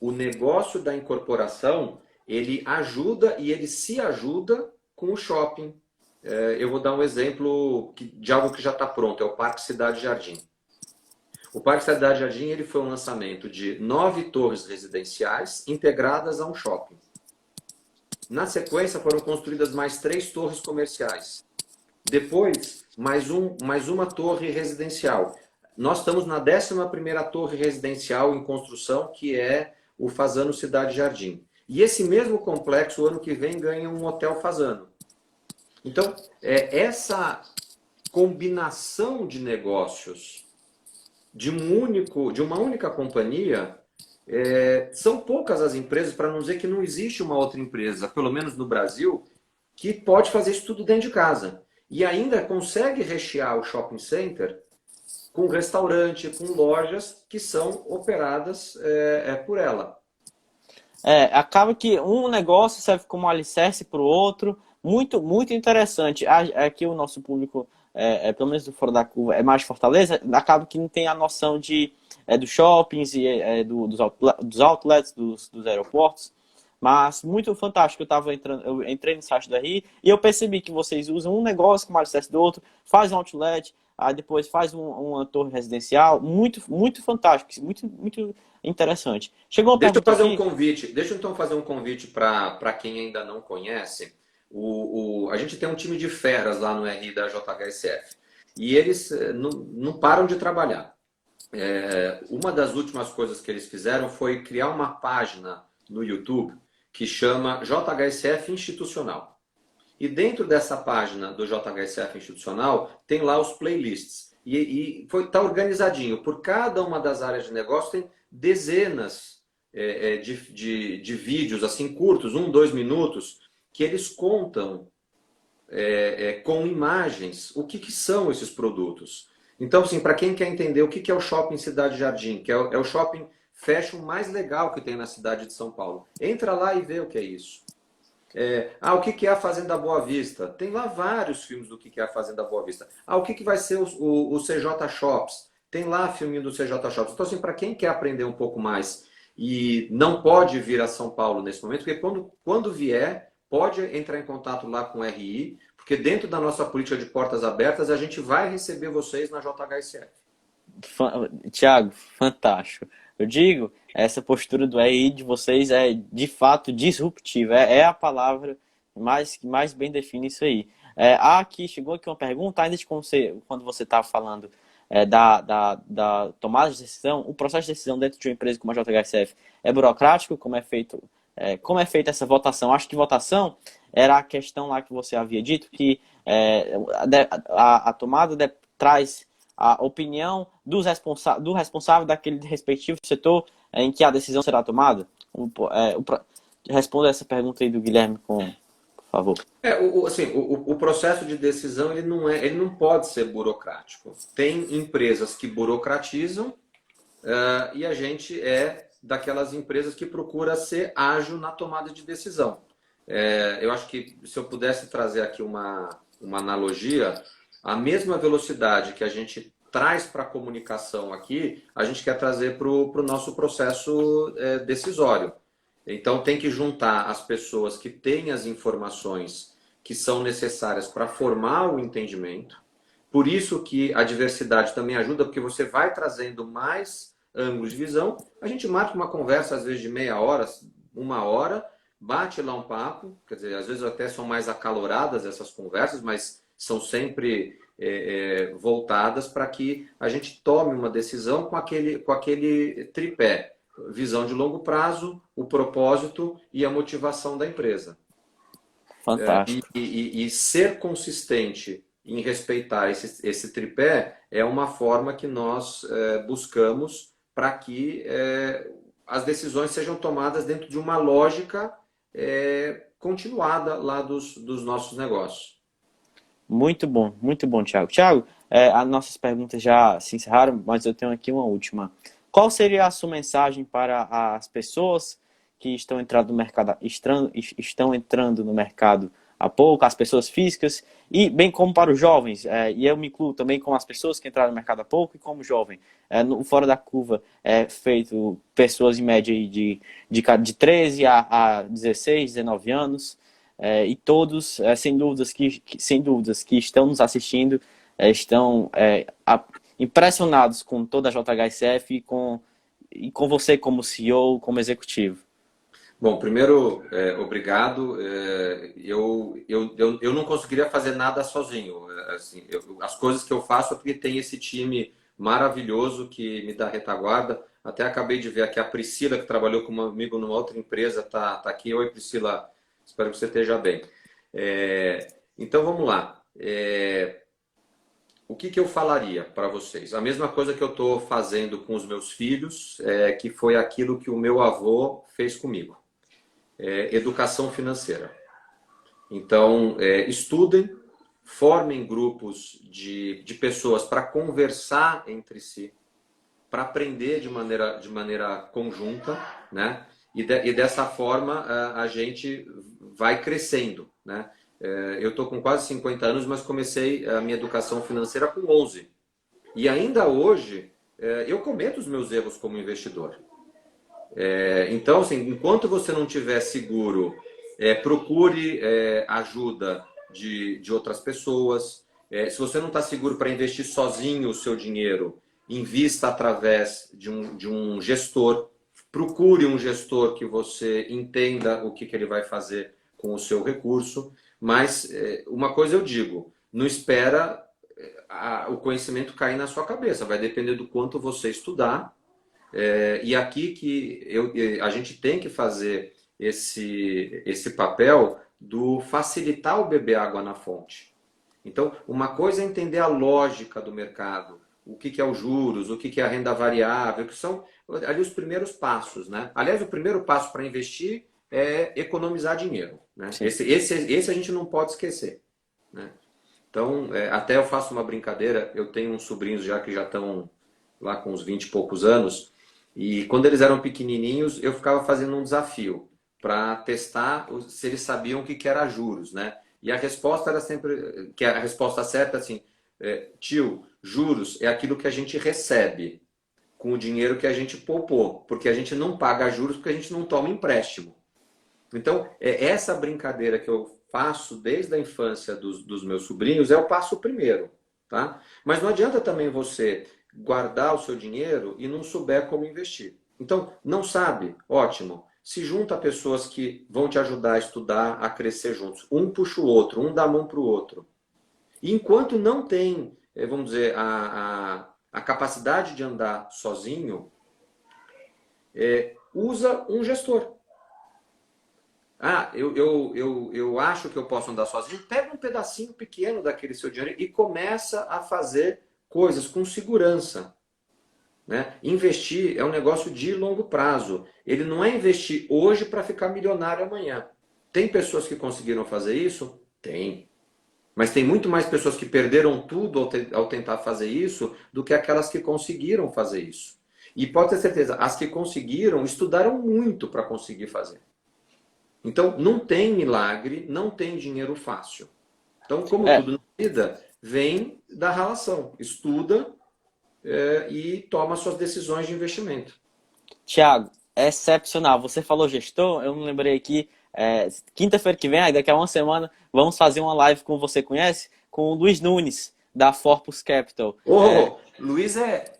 o negócio da incorporação, ele ajuda e ele se ajuda com o shopping. Eu vou dar um exemplo de algo que já está pronto, é o Parque Cidade Jardim. O Parque Cidade Jardim ele foi um lançamento de 9 torres residenciais integradas a um shopping. Na sequência, foram construídas mais 3 torres comerciais. Depois, mais uma torre residencial. Nós estamos na 11ª torre residencial em construção, que é o Fasano Cidade Jardim. E esse mesmo complexo, o ano que vem, ganha um Hotel Fasano. Então, essa combinação de negócios de uma única companhia, são poucas as empresas, para não dizer que não existe uma outra empresa, pelo menos no Brasil, que pode fazer isso tudo dentro de casa. E ainda consegue rechear o shopping center com restaurante, com lojas que são operadas por ela. Acaba que um negócio serve como alicerce para o outro. Muito, muito interessante. Aqui o nosso público, pelo menos do Fora da Curva, é mais de Fortaleza, acaba que não tem a noção dos shoppings e dos outlets, dos aeroportos. Mas muito fantástico. Eu entrei no site da RI e eu percebi que vocês usam um negócio como alicerce do outro, faz um outlet, aí depois faz uma torre residencial. Muito, muito fantástico, muito, muito interessante. Chegou uma Deixa eu pergunta fazer um aqui. convite. Deixa eu então fazer um convite para quem ainda não conhece. A gente tem um time de feras lá no RI da JHSF. E eles não param de trabalhar. Uma das últimas coisas que eles fizeram foi criar uma página no YouTube que chama JHSF Institucional. E dentro dessa página do JHSF Institucional tem lá os playlists. E está organizadinho. Por cada uma das áreas de negócio tem dezenas de vídeos assim curtos, 1, 2 minutos, que eles contam com imagens o que são esses produtos. Então, assim, para quem quer entender o que é o Shopping Cidade Jardim, que é o shopping fashion mais legal que tem na cidade de São Paulo, entra lá e vê o que é isso. O que é a Fazenda Boa Vista? Tem lá vários filmes do que é a Fazenda Boa Vista. O que vai ser o CJ Shops? Tem lá filminho do CJ Shops. Então, assim, para quem quer aprender um pouco mais e não pode vir a São Paulo nesse momento, porque quando vier, pode entrar em contato lá com o RI, porque dentro da nossa política de portas abertas, a gente vai receber vocês na JHSF. Tiago, fantástico. Eu digo, essa postura do RI de vocês é de fato disruptiva. É a palavra que mais bem define isso aí. Chegou aqui uma pergunta, ainda de quando você estava falando da tomada de decisão, o processo de decisão dentro de uma empresa como a JHSF é burocrático? Como é feita essa votação? Acho que votação era a questão lá que você havia dito, que a tomada traz a opinião do responsável daquele respectivo setor em que a decisão será tomada? Responda essa pergunta aí do Guilherme, por favor. O processo de decisão ele não pode ser burocrático. Tem empresas que burocratizam e a gente é daquelas empresas que procura ser ágil na tomada de decisão. Eu acho que se eu pudesse trazer aqui uma analogia, a mesma velocidade que a gente traz para a comunicação aqui, a gente quer trazer para o nosso processo decisório. Então tem que juntar as pessoas que têm as informações que são necessárias para formar o entendimento. Por isso que a diversidade também ajuda, porque você vai trazendo mais ângulos de visão. A gente marca uma conversa, às vezes, de meia hora, 1 hora, bate lá um papo, quer dizer, às vezes até são mais acaloradas essas conversas, mas são sempre voltadas para que a gente tome uma decisão com aquele tripé: visão de longo prazo, o propósito e a motivação da empresa. Fantástico. E ser consistente em respeitar esse tripé é uma forma que nós buscamos para que as decisões sejam tomadas dentro de uma lógica continuada lá dos nossos negócios. Muito bom, Thiago. Thiago, as nossas perguntas já se encerraram, mas eu tenho aqui uma última. Qual seria a sua mensagem para as pessoas que estão entrando no mercado, estão entrando no mercado há pouco, as pessoas físicas, e bem como para os jovens? E eu me incluo também com as pessoas que entraram no mercado há pouco e como jovem. No Fora da Curva é feito pessoas em média de 13 a 16, 19 anos. E todos, sem dúvidas, que estão nos assistindo, estão impressionados com toda a JHSF e com você como CEO, como executivo. Bom, primeiro, obrigado. Eu não conseguiria fazer nada sozinho. Assim, as coisas que eu faço é porque tem esse time maravilhoso que me dá retaguarda. Até acabei de ver aqui a Priscila, que trabalhou comigo numa outra empresa, tá aqui. Oi, Priscila. Espero que você esteja bem. Então, vamos lá. O que eu falaria para vocês? A mesma coisa que eu estou fazendo com os meus filhos, que foi aquilo que o meu avô fez comigo. Educação financeira. Então, estudem, formem grupos de pessoas para conversar entre si, para aprender de maneira conjunta, né? E dessa forma a gente vai crescendo, né? Eu estou com quase 50 anos, mas comecei a minha educação financeira com 11. E ainda hoje eu cometo os meus erros como investidor. Então, assim, enquanto você não tiver seguro, procure ajuda de outras pessoas. Se você não está seguro para investir sozinho o seu dinheiro, invista através de um gestor. Procure um gestor que você entenda o que ele vai fazer com o seu recurso. Mas uma coisa eu digo: não espera o conhecimento cair na sua cabeça. Vai depender do quanto você estudar. E aqui que a gente tem que fazer esse papel do facilitar o beber água na fonte. Então, uma coisa é entender a lógica do mercado, o que é os juros, o que é a renda variável, que são ali os primeiros passos, né? Aliás, o primeiro passo para investir é economizar dinheiro, né? Esse a gente não pode esquecer, né? Então, até eu faço uma brincadeira, eu tenho uns sobrinhos que já estão lá com uns 20 e poucos anos, e quando eles eram pequenininhos, eu ficava fazendo um desafio para testar se eles sabiam o que era juros, né? E a resposta era sempre, que a resposta certa assim: tio, juros é aquilo que a gente recebe com o dinheiro que a gente poupou, porque a gente não paga juros porque a gente não toma empréstimo. Então, essa brincadeira que eu faço desde a infância dos meus sobrinhos é o passo primeiro, tá? Mas não adianta também você guardar o seu dinheiro e não souber como investir. Então, não sabe? Ótimo. Se junta a pessoas que vão te ajudar a estudar, a crescer juntos. Um puxa o outro, um dá a mão para o outro. E enquanto não tem, vamos dizer, a capacidade de andar sozinho, usa um gestor. Eu acho que eu posso andar sozinho. Pega um pedacinho pequeno daquele seu dinheiro e começa a fazer coisas com segurança, né? Investir é um negócio de longo prazo. Ele não é investir hoje para ficar milionário amanhã. Tem pessoas que conseguiram fazer isso? Tem. Mas tem muito mais pessoas que perderam tudo ao tentar fazer isso do que aquelas que conseguiram fazer isso. E pode ter certeza, as que conseguiram estudaram muito para conseguir fazer. Então, não tem milagre, não tem dinheiro fácil. Então, como tudo na vida, vem da relação. Estuda e toma suas decisões de investimento. Thiago, excepcional. Você falou gestor, eu me lembrei aqui, quinta-feira que vem, daqui a uma semana, vamos fazer uma live com você conhece? Com o Luiz Nunes, da Forpus Capital. Luiz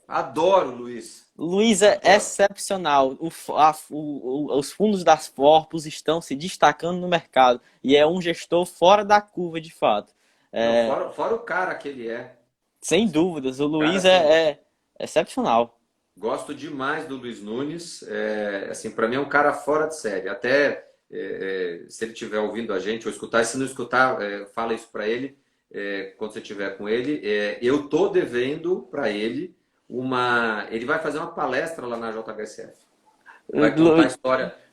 adoro o Luiz. Luiz é excepcional. Os fundos das Forpus estão se destacando no mercado e é um gestor fora da curva de fato. Não, fora o cara que ele é. Sem dúvidas, o Cara, Luiz assim, é excepcional. gosto demais do Luiz Nunes. Assim, para mim é um cara fora de série. Até se ele estiver ouvindo a gente ou escutar, e se não escutar, fala isso para ele quando você estiver com ele. Eu tô devendo para ele uma. Ele vai fazer uma palestra lá na JHSF. Lu-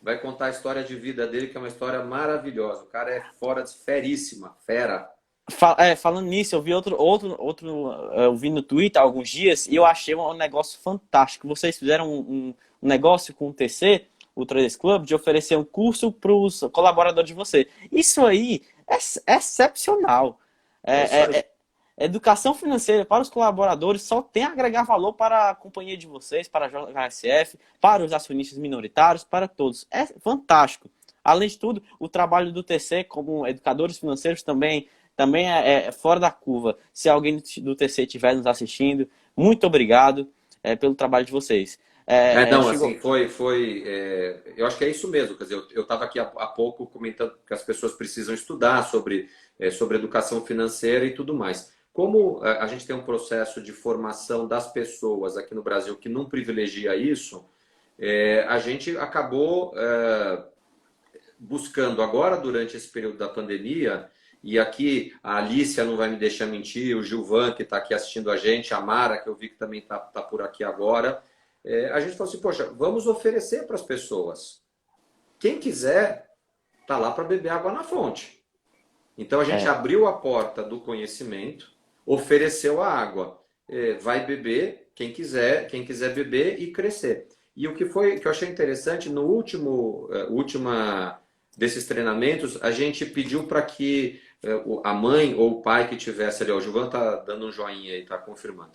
Vai contar a história de vida dele, que é uma história maravilhosa. O cara é fora de feríssima, fera. Falando nisso, eu vi eu vi no Twitter há alguns dias e eu achei um negócio fantástico. Vocês fizeram um negócio com o TC, o Traders Club, de oferecer um curso para os colaboradores de você. Isso aí é excepcional. É isso aí. Educação financeira para os colaboradores só tem a agregar valor para a companhia de vocês, para a JHSF, para os acionistas minoritários, para todos. É fantástico. Além de tudo, o trabalho do TC como educadores financeiros também é fora da curva. Se alguém do TC estiver nos assistindo, muito obrigado pelo trabalho de vocês. Não, assim, Chegou. eu acho que é isso mesmo. Quer dizer, eu estava aqui há pouco comentando que as pessoas precisam estudar sobre educação financeira e tudo mais. Como a gente tem um processo de formação das pessoas aqui no Brasil que não privilegia isso, a gente acabou buscando agora, durante esse período da pandemia, e aqui a Alicia não vai me deixar mentir, o Gilvan, que está aqui assistindo a gente, a Mara, que eu vi que também está por aqui agora, a gente falou assim, poxa, vamos oferecer para as pessoas. Quem quiser, está lá para beber água na fonte. Então a gente É, abriu a porta do conhecimento, ofereceu a água. Vai beber quem quiser beber e crescer. E o que eu achei interessante, no última desses treinamentos, a gente pediu para que a mãe ou o pai que tivesse ali, ó, o Gilvan está dando um joinha aí, está confirmando.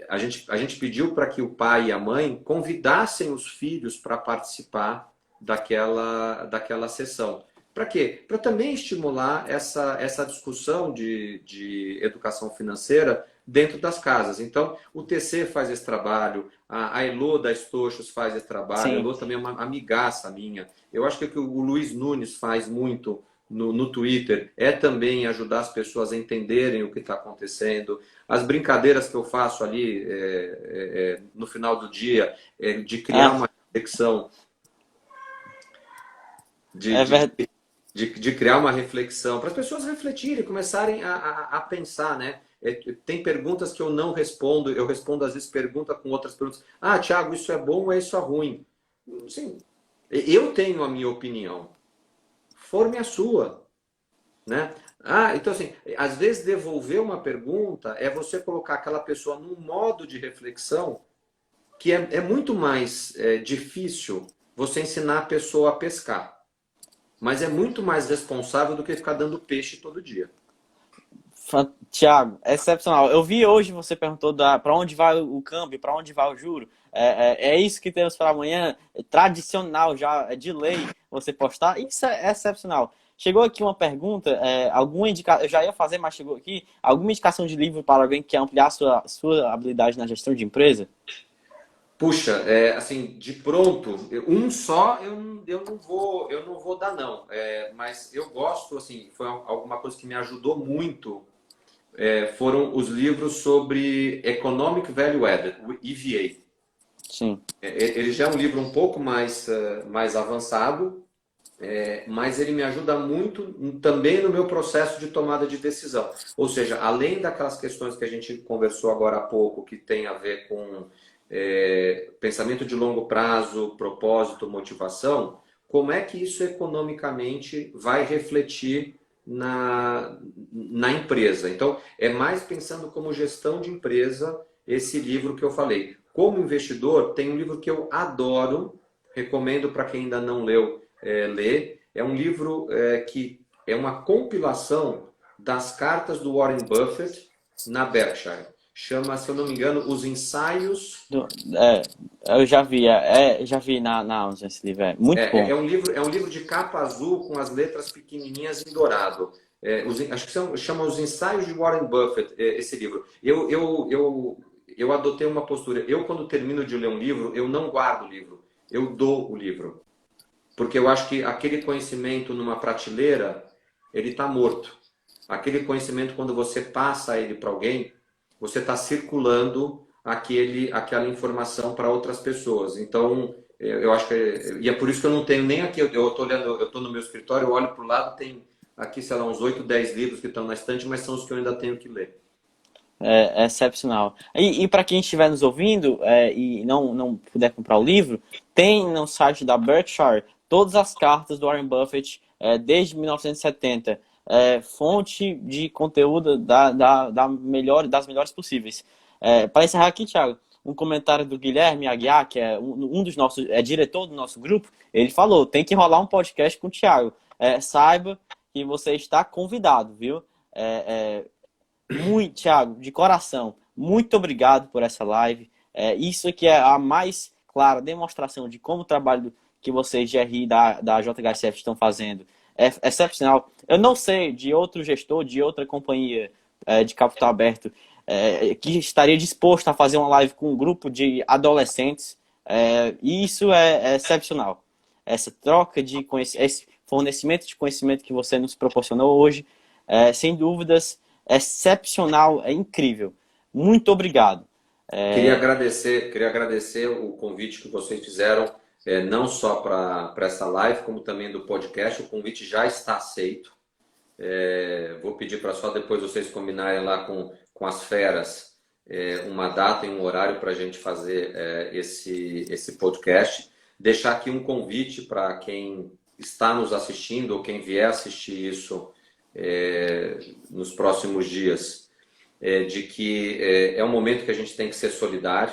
A gente pediu para que o pai e a mãe convidassem os filhos para participar daquela sessão. Para quê? Para também estimular essa discussão de educação financeira dentro das casas. Então, o TC faz esse trabalho, a Elô da Estochos faz esse trabalho, a sim. Elô também é uma amigaça minha. Eu acho que o que o Luiz Nunes faz muito no Twitter é também ajudar as pessoas a entenderem o que está acontecendo. As brincadeiras que eu faço ali no final do dia, de criar Ah, uma reflexão, de, é de, verdade. de criar uma reflexão, para as pessoas refletirem, começarem a pensar, né? Tem perguntas que eu não respondo, eu respondo às vezes pergunta com outras perguntas. Ah, Thiago, isso é bom ou isso é ruim? Sim, eu tenho a minha opinião. Forme a sua, né? Ah, então assim, às vezes devolver uma pergunta é você colocar aquela pessoa num modo de reflexão que é muito mais difícil você ensinar a pessoa a pescar. Mas é muito mais responsável do que ficar dando peixe todo dia. Tiago, excepcional. Eu vi hoje você perguntou para onde vai o câmbio, para onde vai o juro. É isso que temos para amanhã. É tradicional já, é de lei você postar. Isso é excepcional. Chegou aqui uma pergunta, alguma indicação, eu já ia fazer, mas chegou aqui, alguma indicação de livro para alguém que quer ampliar sua habilidade na gestão de empresa? Puxa, assim, de pronto, um só eu não vou dar não. Mas eu gosto, assim, foi alguma coisa que me ajudou muito. Foram os livros sobre Economic Value Added, o EVA. Sim. Ele já é um livro um pouco mais avançado, mas ele me ajuda muito também no meu processo de tomada de decisão. Ou seja, além daquelas questões que a gente conversou agora há pouco, que tem a ver com pensamento de longo prazo, propósito, motivação, como é que isso economicamente vai refletir na empresa? Então, é mais pensando como gestão de empresa esse livro que eu falei. Como investidor, tem um livro que eu adoro, recomendo para quem ainda não leu, ler. É um livro que é uma compilação das cartas do Warren Buffett na Berkshire. Chama, se eu não me engano, Os Ensaios. Do- é, eu já vi na Amazon esse livro. É muito bom. É um livro de capa azul com as letras pequenininhas em dourado. Acho que chama Os Ensaios de Warren Buffett, esse livro. Eu adotei uma postura. Eu, quando termino de ler um livro, eu não guardo o livro. Eu dou o livro. Porque eu acho que aquele conhecimento numa prateleira, ele está morto. Aquele conhecimento, quando você passa ele para alguém, você está circulando aquela informação para outras pessoas. Então, eu acho que... E é por isso que eu não tenho nem aqui... Eu estou olhando, eu estou no meu escritório, eu olho para o lado, tem aqui, sei lá, uns 8, 10 livros que estão na estante, mas são os que eu ainda tenho que ler. É excepcional. E para quem estiver nos ouvindo e não puder comprar o livro, tem no site da Berkshire todas as cartas do Warren Buffett desde 1970. Fonte de conteúdo das melhores possíveis. Para encerrar aqui, Thiago, um comentário do Guilherme Aguiar, que é um dos nossos, diretor do nosso grupo, ele falou, tem que rolar um podcast com o Thiago. Saiba que você está convidado, viu? Muito, Thiago, de coração, muito obrigado por essa live. Isso aqui é a mais clara demonstração de como o trabalho que vocês, GRI da JHSF, estão fazendo é excepcional. Eu não sei de outro gestor, de outra companhia de capital aberto que estaria disposto a fazer uma live com um grupo de adolescentes. E isso é excepcional. Essa troca de conhecimento, esse fornecimento de conhecimento que você nos proporcionou hoje, sem dúvidas, excepcional, é incrível. Muito obrigado. Queria agradecer o convite que vocês fizeram, não só para essa live, como também do podcast. O convite já está aceito. Vou pedir para só depois vocês combinarem lá com as feras uma data e um horário para a gente fazer esse podcast. Deixar aqui um convite para quem está nos assistindo ou quem vier assistir isso nos próximos dias, de que é um momento que a gente tem que ser solidário.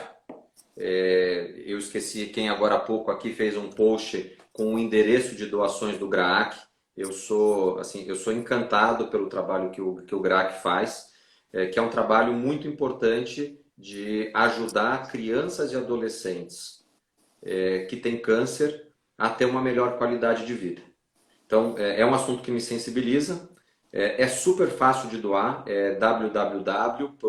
Eu esqueci, quem agora há pouco aqui fez um post com o endereço de doações do GRAAC. Eu sou encantado pelo trabalho que o GRAAC faz, que é um trabalho muito importante de ajudar crianças e adolescentes que têm câncer a ter uma melhor qualidade de vida. Então, é um assunto que me sensibiliza. É super fácil de doar, www.graac,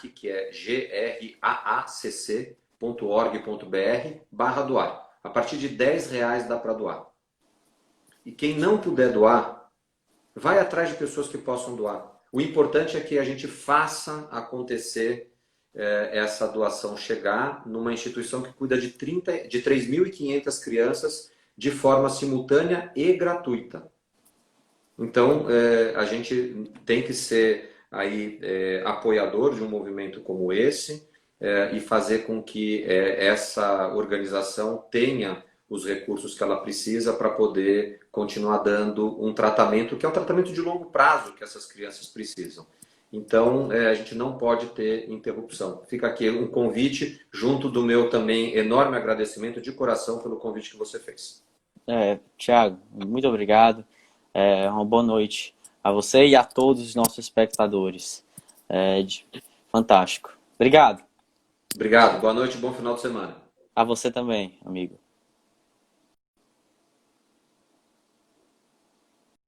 que é graac.org.br/doar. A partir de R$ 10 dá para doar. E quem não puder doar, vai atrás de pessoas que possam doar. O importante é que a gente faça acontecer essa doação chegar numa instituição que cuida de 3.500 crianças de forma simultânea e gratuita. Então, a gente tem que ser aí apoiador de um movimento como esse e fazer com que essa organização tenha os recursos que ela precisa para poder continuar dando um tratamento que é um tratamento de longo prazo que essas crianças precisam. Então, a gente não pode ter interrupção. Fica aqui um convite, junto do meu também enorme agradecimento de coração pelo convite que você fez. Thiago, muito obrigado. Uma boa noite a você e a todos os nossos espectadores. Fantástico. Obrigado. Obrigado. Boa noite e bom final de semana. A você também, amigo.